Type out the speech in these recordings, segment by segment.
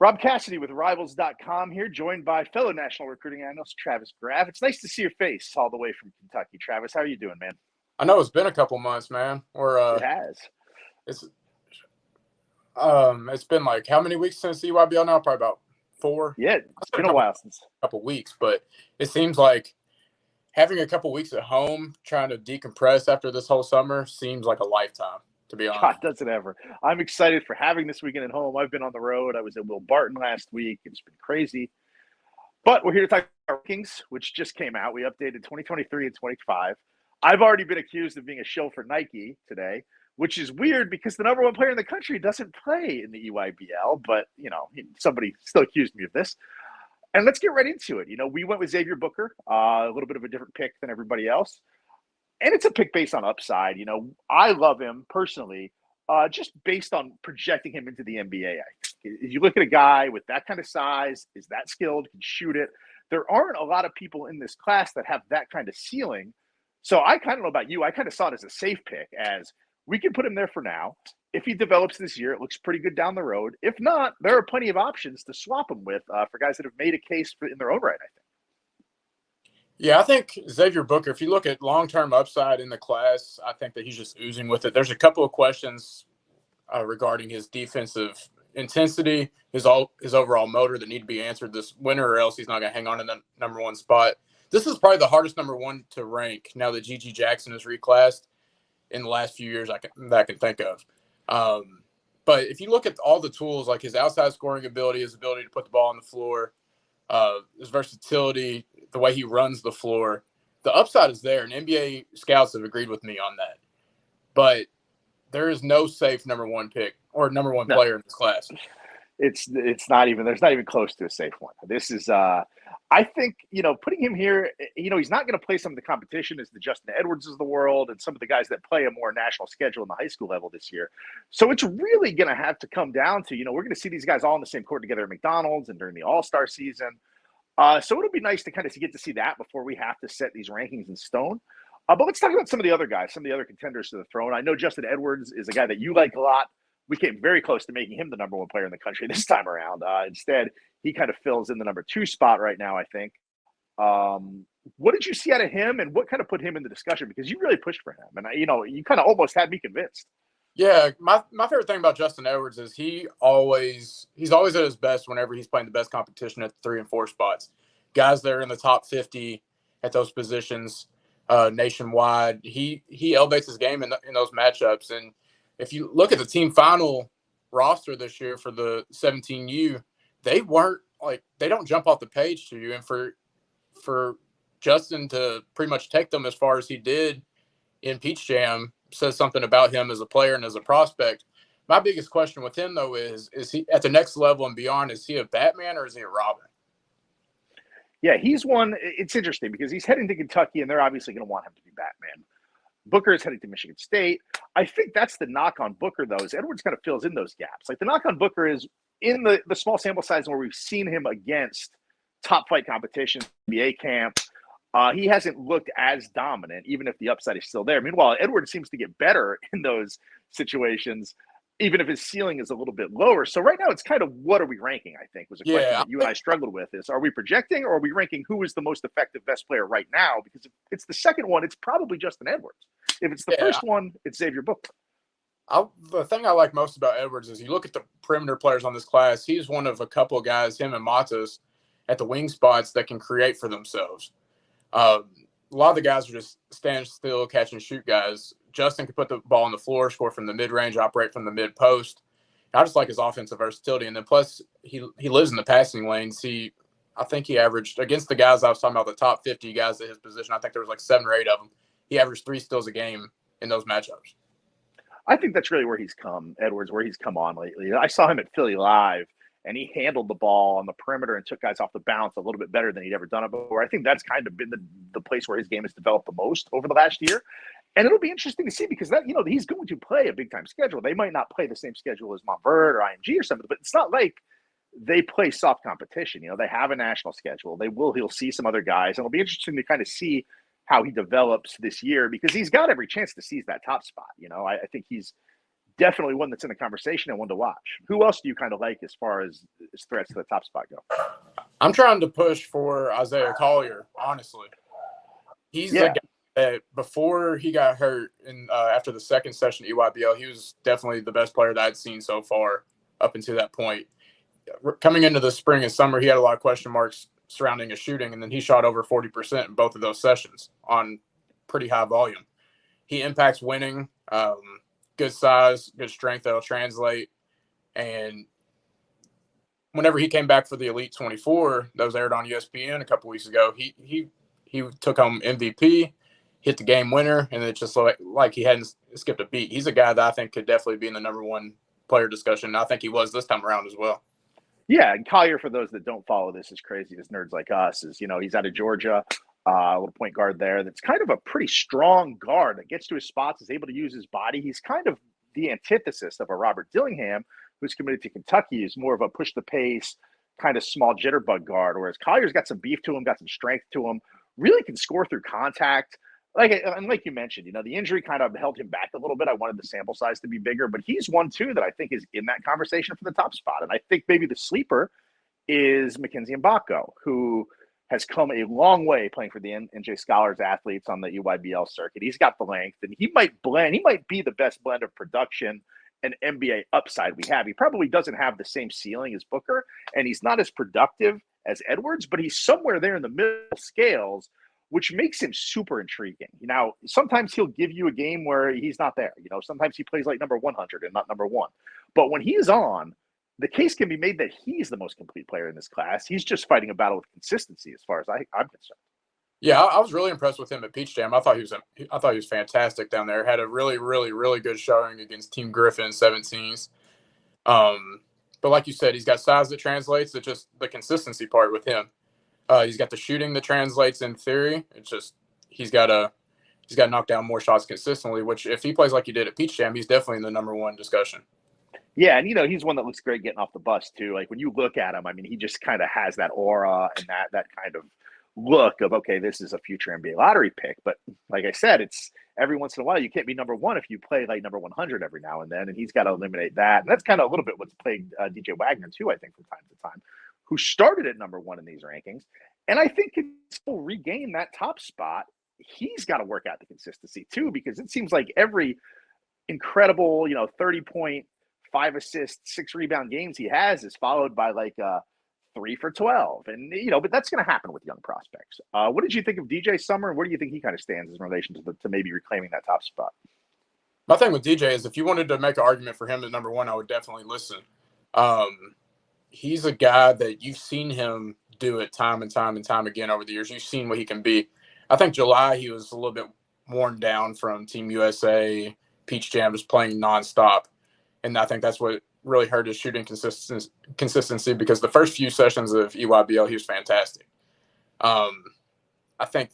Rob Cassidy with Rivals.com here, joined by fellow national recruiting analyst Travis Graf. It's nice to see your face all the way from Kentucky. Travis, how are you doing, man? I know it's been a couple months, man. It has. It's been like how many weeks since EYBL now? Probably about 4. Yeah, it's been a while since. Couple weeks, but it seems like having a couple weeks at home, trying to decompress after this whole summer, seems like a lifetime. To be honest, God, does it ever? I'm excited for having this weekend at home. I've been on the road. I was at Will Barton last week. It's been crazy. But we're here to talk about rankings, which just came out. We updated 2023 and 25. I've already been accused of being a shill for Nike today, which is weird because the number one player in the country doesn't play in the EYBL. But, somebody still accused me of this. And let's get right into it. We went with Xavier Booker, a little bit of a different pick than everybody else. And it's a pick based on upside. I love him personally, just based on projecting him into the NBA. You look at a guy with that kind of size, is that skilled, can shoot it. There aren't a lot of people in this class that have that kind of ceiling. So I kind of know about you. I kind of saw it as a safe pick, as we can put him there for now. If he develops this year, it looks pretty good down the road. If not, there are plenty of options to swap him with for guys that have made a case in their own right, I think. Yeah, I think Xavier Booker, if you look at long-term upside in the class, I think that he's just oozing with it. There's a couple of questions regarding his defensive intensity, his overall motor that need to be answered this winter, or else he's not going to hang on in the number one spot. This is probably the hardest number one to rank now that G.G. Jackson is reclassed in the last few years that I can think of. But if you look at all the tools, like his outside scoring ability, his ability to put the ball on the floor, his versatility, the way he runs the floor, the upside is there, and NBA scouts have agreed with me on that. But there is no safe number one pick or number one player in this class. It's not even, there's not even close to a safe one. This is, I think, putting him here, he's not going to play some of the competition as the Justin Edwards of the world and some of the guys that play a more national schedule in the high school level this year. So it's really going to have to come down to, we're going to see these guys all in the same court together at McDonald's and during the All-Star season. So it'll be nice to kind of get to see that before we have to set these rankings in stone. But let's talk about some of the other guys, some of the other contenders to the throne. I know Justin Edwards is a guy that you like a lot. We came very close to making him the number one player in the country this time around. Instead, he kind of fills in the number 2 spot right now, I think. What did you see out of him, and what kind of put him in the discussion? Because you really pushed for him, and you kind of almost had me convinced. Yeah, my favorite thing about Justin Edwards is he's always at his best whenever he's playing the best competition at the 3 and 4 spots. Guys that are in the top 50 at those positions nationwide. He elevates his game in those matchups. And if you look at the team final roster this year for the 17U, they don't jump off the page to you. And for Justin to pretty much take them as far as he did in Peach Jam says something about him as a player and as a prospect. My biggest question with him, though, is he at the next level and beyond, is he a Batman or is he a Robin? Yeah, he's one. It's interesting because he's heading to Kentucky, and they're obviously going to want him to be Batman. Booker is heading to Michigan State. I think that's the knock on Booker, though, is Edwards kind of fills in those gaps. Like the knock on Booker is in the small sample size where we've seen him against top flight competition, NBA camp. He hasn't looked as dominant, even if the upside is still there. Meanwhile, Edwards seems to get better in those situations, even if his ceiling is a little bit lower. So right now, it's kind of what are we ranking, I think, was a question that you and I struggled with is, are we projecting or are we ranking who is the most effective best player right now? Because if it's the second one, it's probably Justin Edwards. If it's the first one, it's Xavier Booker. The thing I like most about Edwards is you look at the perimeter players on this class, he's one of a couple of guys, him and Matas, at the wing spots that can create for themselves. A lot of the guys are just stand still, catch and shoot guys. Justin can put the ball on the floor, score from the mid-range, operate from the mid-post. I just like his offensive versatility. And then plus, he lives in the passing lanes. I think he averaged, against the guys I was talking about, the top 50 guys at his position, I think there was like 7 or 8 of them. He averaged 3 steals a game in those matchups. I think that's really where he's come, Edwards, where he's come on lately. I saw him at Philly Live, and he handled the ball on the perimeter and took guys off the bounce a little bit better than he'd ever done it before. I think that's kind of been the place where his game has developed the most over the last year. And it'll be interesting to see because that, he's going to play a big-time schedule. They might not play the same schedule as Montverde or IMG or something, but it's not like they play soft competition. They have a national schedule. He'll see some other guys, and it'll be interesting to kind of see how he develops this year because he's got every chance to seize that top spot. I think he's definitely one that's in the conversation and one to watch. Who else do you kind of like as far as threats to the top spot go? I'm trying to push for Isaiah Collier, honestly. He's the guy that before he got hurt and after the second session at EYBL, he was definitely the best player that I'd seen so far up until that point. Coming into the spring and summer, he had a lot of question marks surrounding his shooting, and then he shot over 40% in both of those sessions on pretty high volume. He impacts winning, good size, good strength that'll translate. And whenever he came back for the Elite 24 that was aired on ESPN a couple weeks ago, he took home MVP, hit the game winner, and it just like he hadn't skipped a beat. He's a guy that I think could definitely be in the number one player discussion. And I think he was this time around as well. Yeah, and Collier, for those that don't follow this as crazy as nerds like us, is, he's out of Georgia, a little point guard there that's kind of a pretty strong guard that gets to his spots, is able to use his body. He's kind of the antithesis of a Robert Dillingham, who's committed to Kentucky, is more of a push the pace, kind of small jitterbug guard, whereas Collier's got some beef to him, got some strength to him, really can score through contact. Like you mentioned, the injury kind of held him back a little bit. I wanted the sample size to be bigger, but he's one too that I think is in that conversation for the top spot. And I think maybe the sleeper is Mackenzie Mbako, who has come a long way playing for the NJ Scholars athletes on the EYBL circuit. He's got the length, and he might be the best blend of production and NBA upside we have. He probably doesn't have the same ceiling as Booker, and he's not as productive as Edwards, but he's somewhere there in the middle scales, which makes him super intriguing. Now, sometimes he'll give you a game where he's not there. Sometimes he plays like number 100 and not number one. But when he's on, the case can be made that he's the most complete player in this class. He's just fighting a battle of consistency as far as I'm concerned. Yeah, I was really impressed with him at Peach Jam. I thought he was fantastic down there. Had a really, really, really good showing against Team Griffin 17s. But like you said, he's got size that translates. It's just the consistency part with him. He's got the shooting that translates in theory. It's just he's got to knock down more shots consistently, which if he plays like he did at Peach Jam, he's definitely in the number one discussion. Yeah, and he's one that looks great getting off the bus too. Like when you look at him, he just kind of has that aura and that kind of look of, okay, this is a future NBA lottery pick. But like I said, it's every once in a while you can't be number one if you play like number 100 every now and then, and he's got to eliminate that. And that's kind of a little bit what's plagued DJ Wagner too, I think, from time to time, who started at number one in these rankings. And I think can still regain that top spot. He's got to work out the consistency too, because it seems like every incredible, 30-point, 5 assists, 6 rebound games he has is followed by like 3 for 12. And, but that's going to happen with young prospects. What did you think of DJ Summer? And where do you think he kind of stands in relation to maybe reclaiming that top spot? My thing with DJ is if you wanted to make an argument for him at number one, I would definitely listen. He's a guy that you've seen him do it time and time and time again over the years. You've seen what he can be. I think July he was a little bit worn down from Team USA, Peach Jam, just playing nonstop. And I think that's what really hurt his shooting consistency because the first few sessions of EYBL, he was fantastic. I think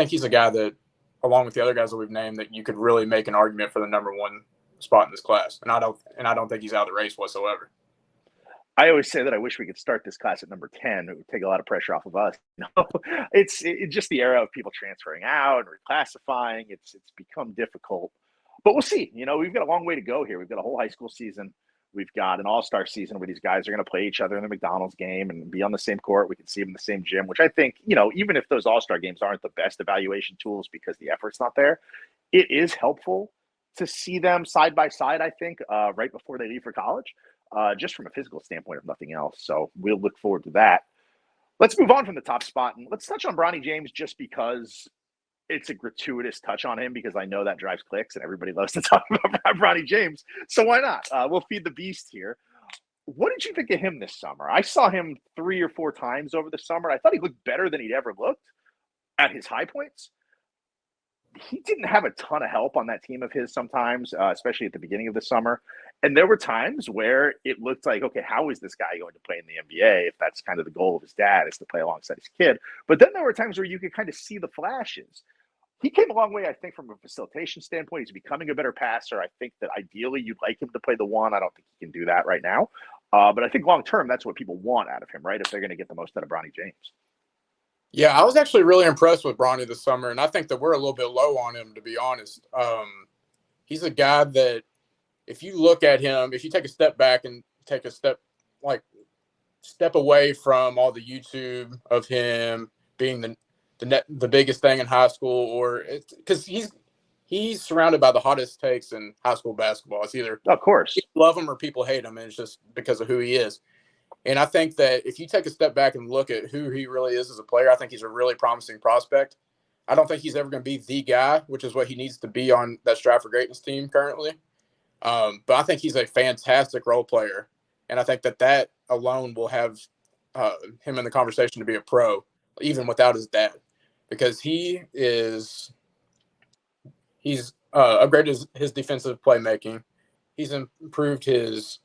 he's a guy that, along with the other guys that we've named, that you could really make an argument for the number one spot in this class. And I don't think he's out of the race whatsoever. I always say that I wish we could start this class at number 10. It would take a lot of pressure off of us. It's just the era of people transferring out and reclassifying. It's become difficult. But we'll see. We've got a long way to go here. We've got a whole high school season. We've got an all-star season where these guys are going to play each other in the McDonald's game and be on the same court. We can see them in the same gym, which I think, even if those all-star games aren't the best evaluation tools because the effort's not there, it is helpful to see them side by side, I think, right before they leave for college, just from a physical standpoint, if nothing else. So we'll look forward to that. Let's move on from the top spot, and let's touch on Ronny James just because it's a gratuitous touch on him because I know that drives clicks and everybody loves to talk about Ronny James. So why not? We'll feed the beast here. What did you think of him this summer? I saw him 3 or 4 times over the summer. I thought he looked better than he'd ever looked at his high points. He didn't have a ton of help on that team of his sometimes, especially at the beginning of the summer. And there were times where it looked like, okay, how is this guy going to play in the NBA if that's kind of the goal of his dad is to play alongside his kid? But then there were times where you could kind of see the flashes. He came a long way, I think, from a facilitation standpoint. He's becoming a better passer. I think that ideally you'd like him to play the one. I don't think he can do that right now. But I think long-term, that's what people want out of him, right? If they're going to get the most out of Ronny James. Yeah, I was actually really impressed with Ronny this summer, and I think that we're a little bit low on him, to be honest. He's a guy that if you look at him, if you take a step back and take a step away from all the YouTube of him being the biggest thing in high school, or because he's surrounded by the hottest takes in high school basketball. It's either of course people love him or people hate him, and it's just because of who he is. And I think that if you take a step back and look at who he really is as a player, I think he's a really promising prospect. I don't think he's ever going to be the guy, which is what he needs to be on that Strive for Greatness team currently. But I think he's a fantastic role player. And I think that alone will have him in the conversation to be a pro, even without his dad, because he's upgraded his defensive playmaking. He's improved his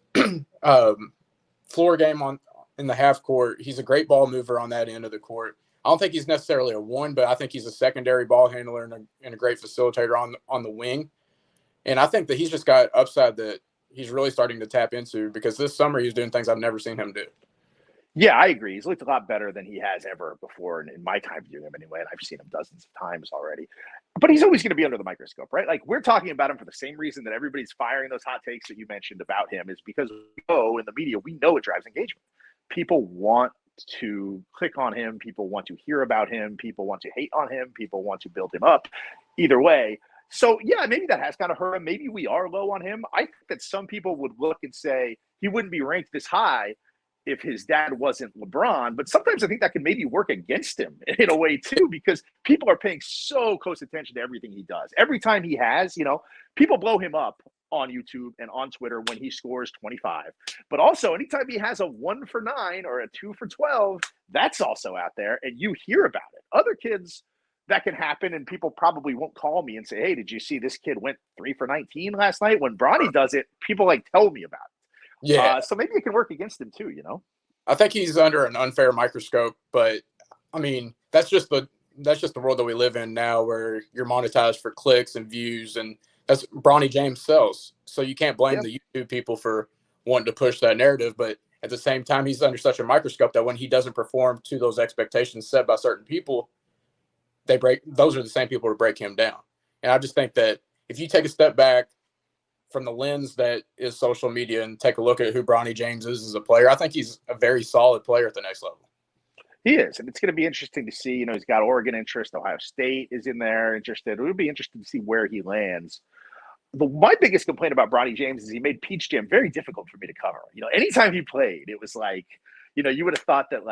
floor game in the half court. He's a great ball mover on that end of the court. I don't think he's necessarily a one, but I think he's a secondary ball handler and a great facilitator on the wing. And I think that he's just got upside that he's really starting to tap into, because this summer he's doing things I've never seen him do. Yeah, I agree. He's looked a lot better than he has ever before in my time viewing him anyway, and I've seen him dozens of times already. But he's always going to be under the microscope, right? Like, we're talking about him for the same reason that everybody's firing those hot takes that you mentioned about him, is because we know in the media, we know it drives engagement. People want to click on him. People want to hear about him. People want to hate on him. People want to build him up. Either way. So, yeah, maybe that has kind of hurt him. Maybe we are low on him. I think that some people would look and say he wouldn't be ranked this high if his dad wasn't LeBron. But sometimes I think that can maybe work against him in a way too, because people are paying so close attention to everything he does. Every time he has, people blow him up on YouTube and on Twitter when he scores 25. But also anytime he has a 1 for 9 or a 2 for 12, that's also out there and you hear about it. Other kids, that can happen, and people probably won't call me and say, hey, did you see this kid went 3 for 19 last night? When Bronny does it, people tell me about it. Yeah. So maybe it can work against him too, I think he's under an unfair microscope, but I mean, that's just the world that we live in now, where you're monetized for clicks and views, and that's Bronny James sells. So you can't blame the YouTube people for wanting to push that narrative, but at the same time, he's under such a microscope that when he doesn't perform to those expectations set by certain people, those are the same people who break him down. And I just think that if you take a step back from the lens that is social media and take a look at who Bronny James is as a player, I think he's a very solid player at the next level. He is, and it's going to be interesting to see. He's got Oregon interest. Ohio State is in there interested. It would be interesting to see where he lands. My biggest complaint about Bronny James is he made Peach Jam very difficult for me to cover. Anytime he played, it was like, you would have thought that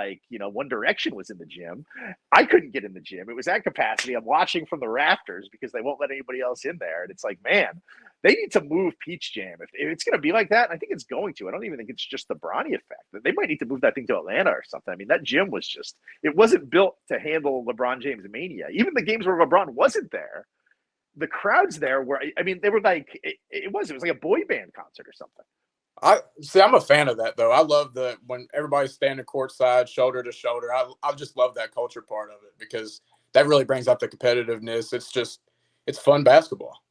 One Direction was in the gym. I couldn't get in the gym. It was at capacity. I'm watching from the rafters because they won't let anybody else in there. And it's like, man, they need to move Peach Jam. If it's going to be like that, and I think it's going to. I don't even think it's just the Bronny effect. They might need to move that thing to Atlanta or something. I mean, that gym was it wasn't built to handle LeBron James mania. Even the games where LeBron wasn't there, the crowds there they were like, it was like a boy band concert or something. I'm a fan of that, though. I love when everybody's standing courtside, shoulder to shoulder. I just love that culture part of it, because that really brings out the competitiveness. It's fun basketball.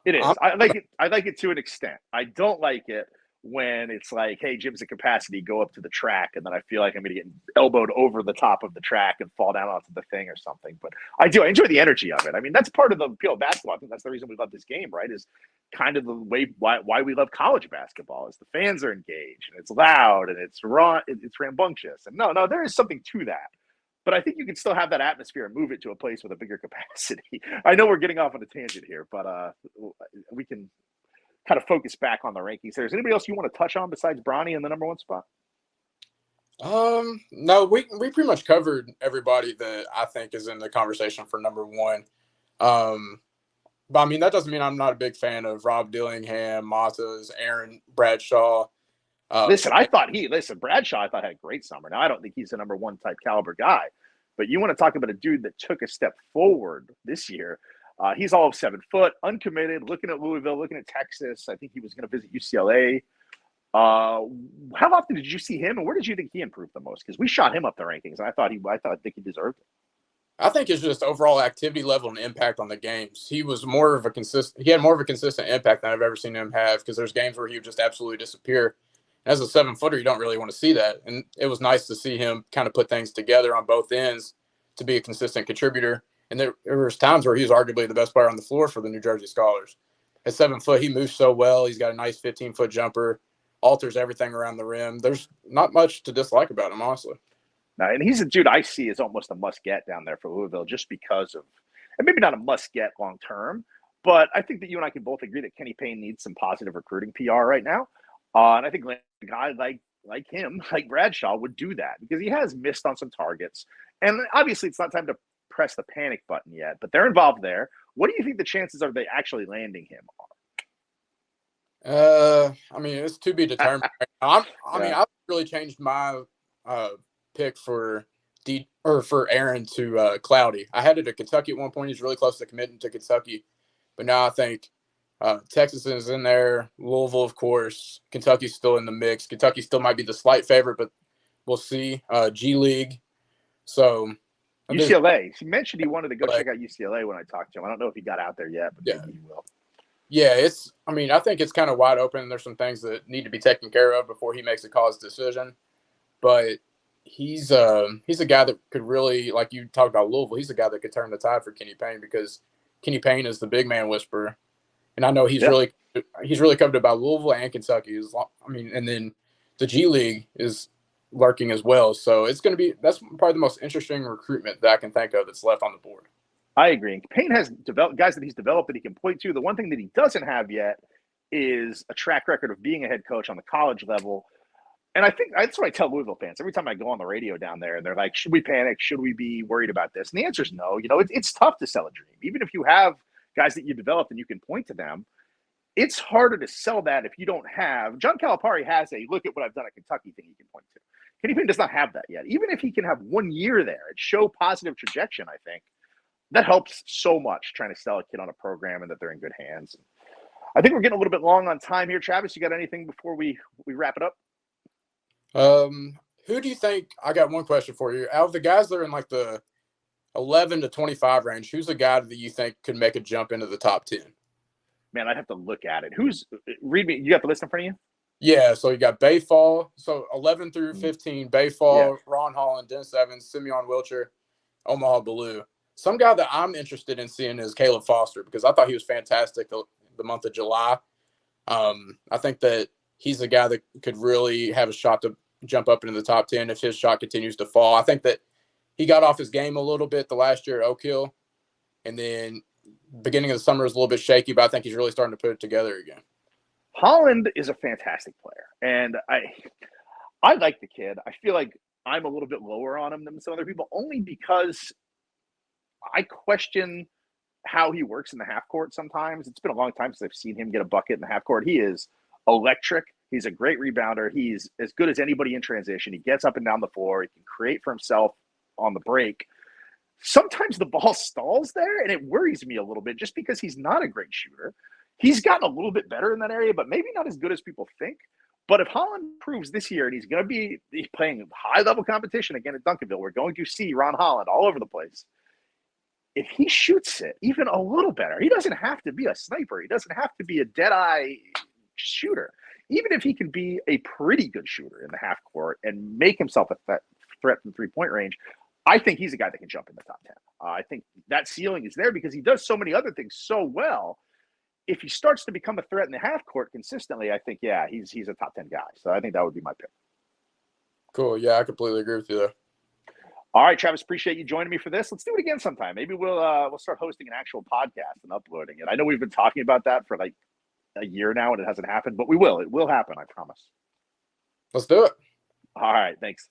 It is. I like it to an extent. I don't like it when it's like, hey, gym's at capacity, go up to the track, and then I feel like I'm going to get elbowed over the top of the track and fall down onto the thing or something. But I enjoy the energy of it. I mean, that's part of the appeal of basketball. I think that's the reason we love this game, right? Is kind of the way why we love college basketball, is the fans are engaged and it's loud and it's raw, it's rambunctious. And no, there is something to that. But I think you can still have that atmosphere and move it to a place with a bigger capacity. I know we're getting off on a tangent here, but we can kind of focus back on the rankings. There's anybody else you want to touch on besides Bronny in the number 1 spot? No, we pretty much covered everybody that I think is in the conversation for number 1. But I mean, that doesn't mean I'm not a big fan of Rob Dillingham, Matas, Aaron Bradshaw. Bradshaw, I thought had a great summer. Now, I don't think he's a number 1 type caliber guy, but you want to talk about a dude that took a step forward this year. He's all of 7 foot, uncommitted, looking at Louisville, looking at Texas. I think he was going to visit UCLA. How often did you see him, and where did you think he improved the most? Because we shot him up the rankings, and I think he deserved it. I think it's just overall activity level and impact on the games. He was more of a consistent impact than I've ever seen him have, because there's games where he would just absolutely disappear. As a 7-footer, you don't really want to see that. And it was nice to see him kind of put things together on both ends to be a consistent contributor. And there was times where he was arguably the best player on the floor for the New Jersey Scholars. At 7 foot, he moves so well. He's got a nice 15-foot jumper, alters everything around the rim. There's not much to dislike about him, honestly. No, and he's a dude I see as almost a must-get down there for Louisville just because of – and maybe not a must-get long-term, but I think that you and I can both agree that Kenny Payne needs some positive recruiting PR right now. And I think a guy like him, like Bradshaw, would do that because he has missed on some targets. And obviously it's not time to press the panic button yet, but they're involved there. What do you think the chances are they actually landing him I mean, it's to be determined. I mean, I've really changed my pick for Aaron to Cloudy. I had it at Kentucky at one point. He's really close to committing to Kentucky, but now I think Texas is in there. Louisville, of course. Kentucky's still in the mix. Kentucky still might be the slight favorite, but we'll see. G League. So UCLA. He mentioned he wanted to go check out UCLA when I talked to him. I don't know if he got out there yet, but maybe he will. Yeah, I think it's kind of wide open. There's some things that need to be taken care of before he makes a college decision. But he's a guy that could really, like you talked about Louisville, he's a guy that could turn the tide for Kenny Payne because Kenny Payne is the big man whisperer. And I know he's really coveted about Louisville and Kentucky. And then the G League is lurking as well. So that's probably the most interesting recruitment that I can think of that's left on the board. I agree. And Payne has developed guys that he's developed that he can point to. The one thing that he doesn't have yet is a track record of being a head coach on the college level. And I think that's what I tell Louisville fans every time I go on the radio down there and they're like, should we panic? Should we be worried about this? And the answer is no. It's tough to sell a dream. Even if you have guys that you developed and you can point to them, it's harder to sell that if you don't have. John Calipari has a look at what I've done at Kentucky thing he can point to. Kenny Payne does not have that yet. Even if he can have 1 year there and show positive trajectory, I think that helps so much trying to sell a kid on a program and that they're in good hands. I think we're getting a little bit long on time here. Travis, you got anything before we wrap it up? Who do you think – I got one question for you. Out of the guys that are in like the 11 to 25 range, who's the guy that you think could make a jump into the top 10? Man, I'd have to look at it. Read me – you got the list in front of you? Yeah, so you got Bayfall. So 11 through 15, Bayfall, Ron Holland, Dennis Evans, Simeon Wilcher, Omaha Ballou. Some guy that I'm interested in seeing is Caleb Foster because I thought he was fantastic the month of July. I think that he's a guy that could really have a shot to jump up into the top 10 if his shot continues to fall. I think that he got off his game a little bit the last year at Oak Hill, and then beginning of the summer was a little bit shaky, but I think he's really starting to put it together again. Holland is a fantastic player, and I like the kid. I feel like I'm a little bit lower on him than some other people only because I question how he works in the half court sometimes. It's been a long time since I've seen him get a bucket in the half court. He is electric. He's a great rebounder. He's as good as anybody in transition. He gets up and down the floor. He can create for himself on the break. Sometimes the ball stalls there, and it worries me a little bit just because he's not a great shooter. He's gotten a little bit better in that area, but maybe not as good as people think. But if Holland proves this year, and he's going to be playing high-level competition again at Duncanville, we're going to see Ron Holland all over the place. If he shoots it even a little better, he doesn't have to be a sniper. He doesn't have to be a dead-eye shooter. Even if he can be a pretty good shooter in the half court and make himself a threat from three-point range, I think he's a guy that can jump in the top 10. I think that ceiling is there because he does so many other things so well. If he starts to become a threat in the half court consistently, I think, he's a top 10 guy. So I think that would be my pick. Cool. Yeah, I completely agree with you there. All right, Travis, appreciate you joining me for this. Let's do it again sometime. Maybe we'll start hosting an actual podcast and uploading it. I know we've been talking about that for like a year now and it hasn't happened, but we will. It will happen, I promise. Let's do it. All right, thanks.